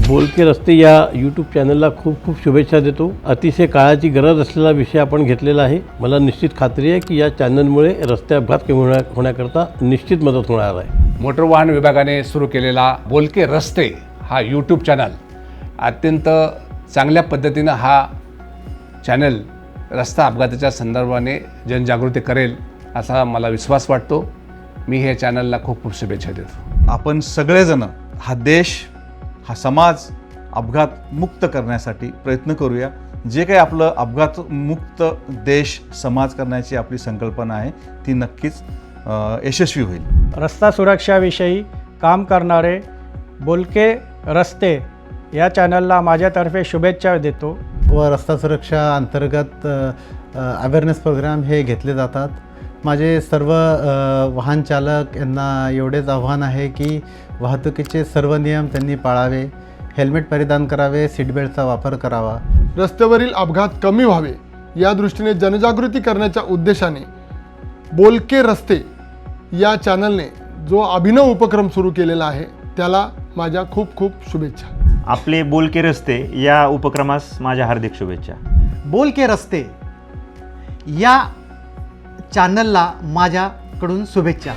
बोलके रस्ते या यूट्यूब चॅनलला खूप खूप शुभेच्छा देतो. अतिशय काळाची गरज असलेला विषय आपण घेतलेला आहे. मला निश्चित खात्री आहे की या चॅनलमुळे रस्ते अपघात कमी होण्याकरता निश्चित मदत होणार आहे. मोटर वाहन विभागाने सुरू केलेला बोलके रस्ते हा यूट्यूब चॅनल अत्यंत चांगल्या पद्धतीनं हा चॅनल रस्ता अपघाताच्या संदर्भाने जनजागृती करेल असा मला विश्वास वाटतो. मी हे चॅनलला खूप खूप शुभेच्छा देतो. आपण सगळेजण हा देश हा समाज अपघात मुक्त करण्यासाठी प्रयत्न करूया. जे काही आपलं अपघात मुक्त देश समाज करण्याची आपली संकल्पना आहे ती नक्कीच यशस्वी होईल. रस्ता सुरक्षाविषयी काम करणारे बोलके रस्ते या चॅनलला माझ्यातर्फे शुभेच्छा देतो. व रस्ता सुरक्षा अंतर्गत अवेअरनेस प्रोग्राम हे घेतले जातात. माझे सर्व वाहन चालक यांना एवढेच आव्हान आहे की वाहतुकीचे सर्व नियम त्यांनी पाळावे, हेल्मेट परिधान करावे, सीटबेल्टचा वापर करावा. रस्त्यावरील अपघात कमी व्हावे या दृष्टीने जनजागृती करण्याच्या उद्देशाने बोलके रस्ते या चॅनलने जो अभिनव उपक्रम सुरू केलेला आहे त्याला माझ्या खूप खूप शुभेच्छा. आपले बोलके रस्ते या उपक्रमास माझ्या हार्दिक शुभेच्छा. बोलके रस्ते या चॅनलला माझ्याकडून शुभेच्छा.